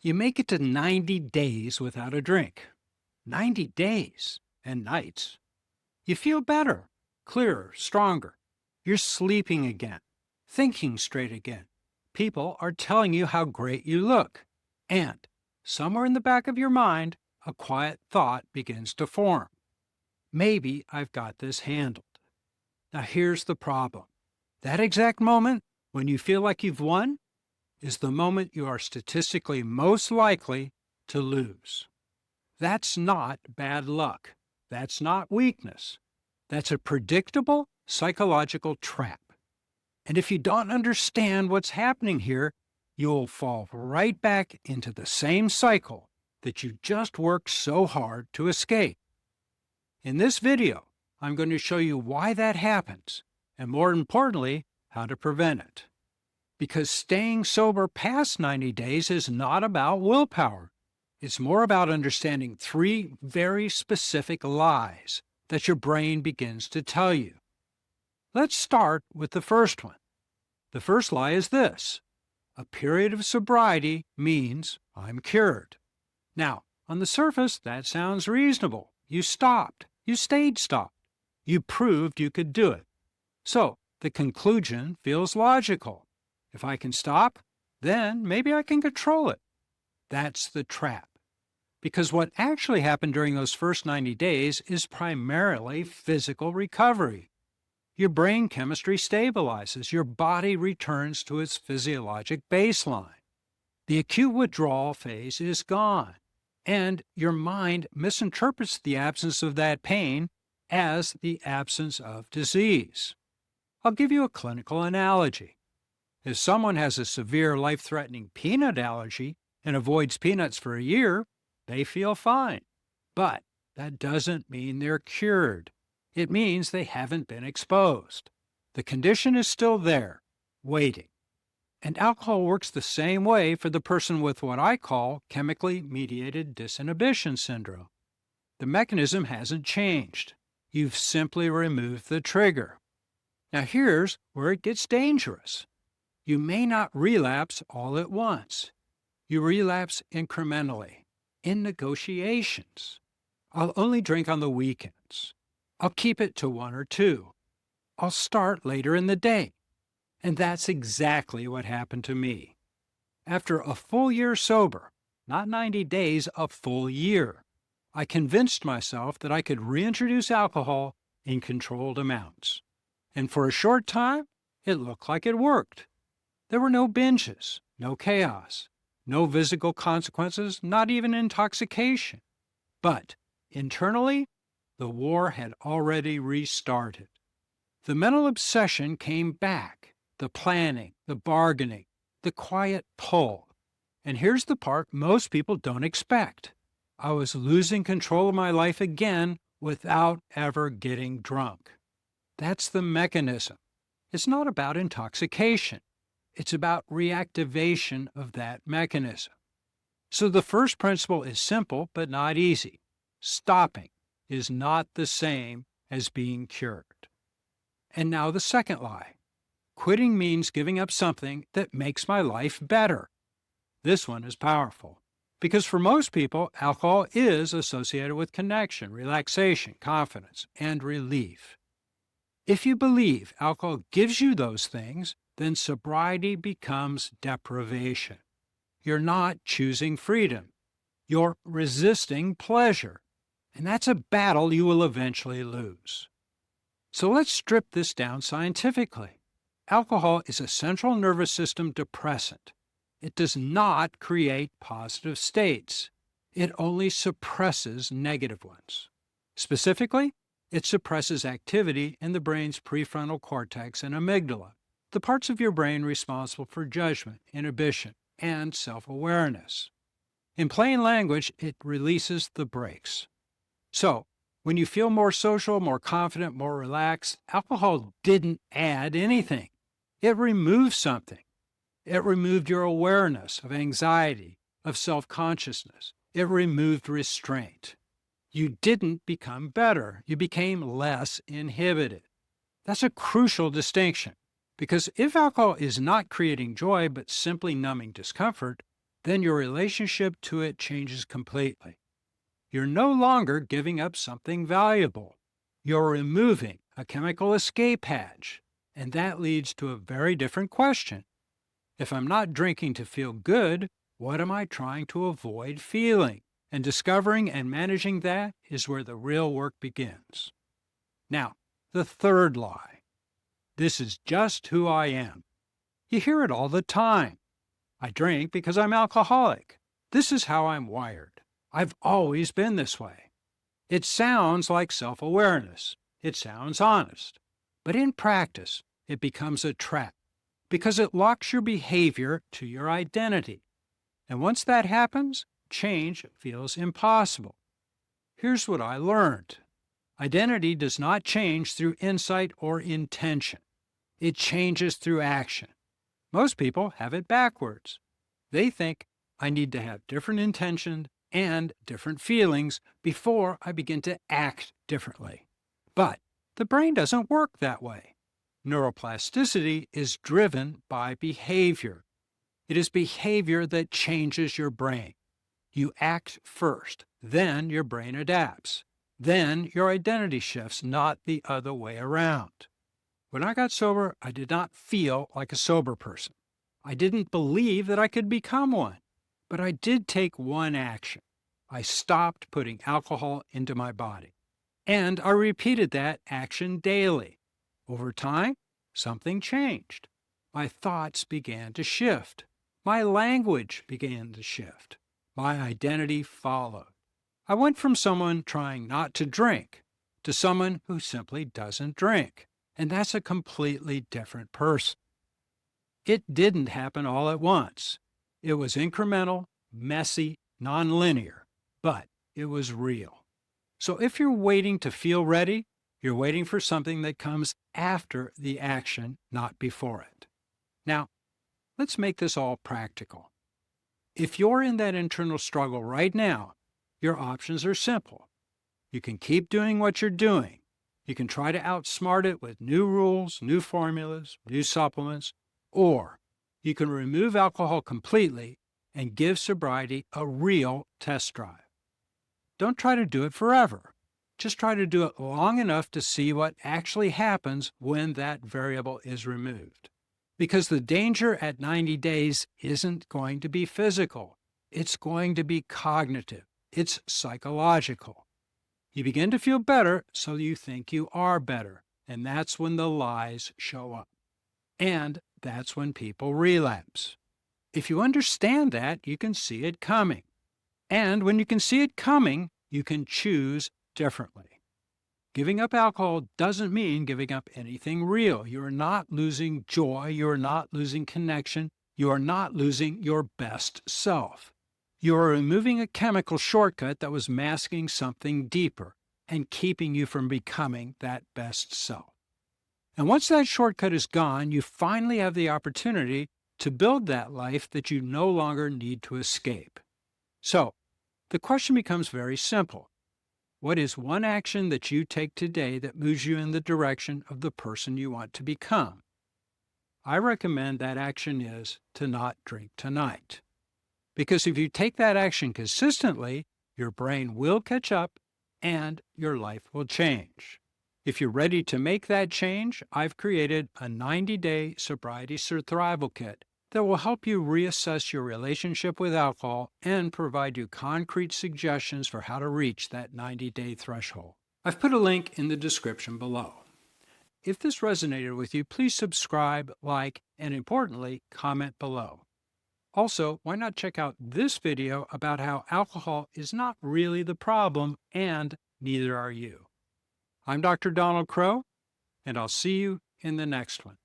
You make it to 90 days without a drink. 90 days and nights. You feel better, clearer, stronger. You're sleeping again, thinking straight again. People are telling you how great you look. And somewhere in the back of your mind, a quiet thought begins to form. Maybe I've got this handled. Now here's the problem. That exact moment when you feel like you've won is the moment you are statistically most likely to lose. That's not bad luck. That's not weakness. That's a predictable psychological trap. And if you don't understand what's happening here, you'll fall right back into the same cycle that you just worked so hard to escape. In this video, I'm going to show you why that happens, and more importantly, how to prevent it. Because staying sober past 90 days is not about willpower. It's more about understanding three very specific lies that your brain begins to tell you. Let's start with the first one. The first lie is this: a period of sobriety means I'm cured. Now, on the surface, that sounds reasonable. You stopped. You stayed stopped. You proved you could do it. So, the conclusion feels logical. If I can stop, then maybe I can control it. That's the trap. Because what actually happened during those first 90 days is primarily physical recovery. Your brain chemistry stabilizes, your body returns to its physiologic baseline. The acute withdrawal phase is gone, and your mind misinterprets the absence of that pain as the absence of disease. I'll give you a clinical analogy. If someone has a severe life-threatening peanut allergy and avoids peanuts for a year, they feel fine. But that doesn't mean they're cured. It means they haven't been exposed. The condition is still there, waiting. And alcohol works the same way for the person with what I call chemically mediated disinhibition syndrome. The mechanism hasn't changed. You've simply removed the trigger. Now here's where it gets dangerous. You may not relapse all at once. You relapse incrementally, in negotiations. I'll only drink on the weekends. I'll keep it to one or two. I'll start later in the day. And that's exactly what happened to me. After a full year sober, not 90 days, a full year, I convinced myself that I could reintroduce alcohol in controlled amounts. And for a short time, it looked like it worked. There were no binges, no chaos, no physical consequences, not even intoxication. But internally, the war had already restarted. The mental obsession came back, the planning, the bargaining, the quiet pull. And here's the part most people don't expect. I was losing control of my life again without ever getting drunk. That's the mechanism. It's not about intoxication. It's about reactivation of that mechanism. So the first principle is simple but not easy. Stopping is not the same as being cured. And now the second lie. Quitting means giving up something that makes my life better. This one is powerful because for most people, alcohol is associated with connection, relaxation, confidence, and relief. If you believe alcohol gives you those things, then sobriety becomes deprivation. You're not choosing freedom. You're resisting pleasure. And that's a battle you will eventually lose. So let's strip this down scientifically. Alcohol is a central nervous system depressant. It does not create positive states. It only suppresses negative ones. Specifically, it suppresses activity in the brain's prefrontal cortex and amygdala, the parts of your brain responsible for judgment, inhibition, and self-awareness. In plain language, it releases the brakes. So, when you feel more social, more confident, more relaxed, alcohol didn't add anything. It removed something. It removed your awareness of anxiety, of self-consciousness. It removed restraint. You didn't become better. You became less inhibited. That's a crucial distinction, because if alcohol is not creating joy but simply numbing discomfort, then your relationship to it changes completely. You're no longer giving up something valuable. You're removing a chemical escape hatch, and that leads to a very different question. If I'm not drinking to feel good, what am I trying to avoid feeling? And discovering and managing that is where the real work begins. Now, the third lie. This is just who I am. You hear it all the time. I drink because I'm alcoholic. This is how I'm wired. I've always been this way. It sounds like self-awareness. It sounds honest. But in practice, it becomes a trap because it locks your behavior to your identity. And once that happens, change feels impossible. Here's what I learned. Identity does not change through insight or intention. It changes through action. Most people have it backwards. They think, I need to have different intention and different feelings before I begin to act differently. But the brain doesn't work that way. Neuroplasticity is driven by behavior. It is behavior that changes your brain. You act first, then your brain adapts. Then your identity shifts, not the other way around. When I got sober, I did not feel like a sober person. I didn't believe that I could become one. But I did take one action. I stopped putting alcohol into my body. And I repeated that action daily. Over time, something changed. My thoughts began to shift. My language began to shift. My identity followed. I went from someone trying not to drink to someone who simply doesn't drink. And that's a completely different person. It didn't happen all at once. It was incremental, messy, nonlinear, but it was real. So if you're waiting to feel ready, you're waiting for something that comes after the action, not before it. Now, let's make this all practical. If you're in that internal struggle right now, your options are simple. You can keep doing what you're doing. You can try to outsmart it with new rules, new formulas, new supplements, or you can remove alcohol completely and give sobriety a real test drive. Don't try to do it forever. Just try to do it long enough to see what actually happens when that variable is removed. Because the danger at 90 days isn't going to be physical. It's going to be cognitive. It's psychological. You begin to feel better, so you think you are better, and that's when the lies show up. And that's when people relapse. If you understand that, you can see it coming. And when you can see it coming, you can choose differently. Giving up alcohol doesn't mean giving up anything real. You are not losing joy. You are not losing connection. You are not losing your best self. You are removing a chemical shortcut that was masking something deeper and keeping you from becoming that best self. And once that shortcut is gone, you finally have the opportunity to build that life that you no longer need to escape. So, the question becomes very simple. What is one action that you take today that moves you in the direction of the person you want to become? I recommend that action is to not drink tonight. Because if you take that action consistently, your brain will catch up and your life will change. If you're ready to make that change, I've created a 90-day sobriety survival kit that will help you reassess your relationship with alcohol and provide you concrete suggestions for how to reach that 90-day threshold. I've put a link in the description below. If this resonated with you, please subscribe, like, and importantly, comment below. Also, why not check out this video about how alcohol is not really the problem and neither are you. I'm Dr. Donald Crowe, and I'll see you in the next one.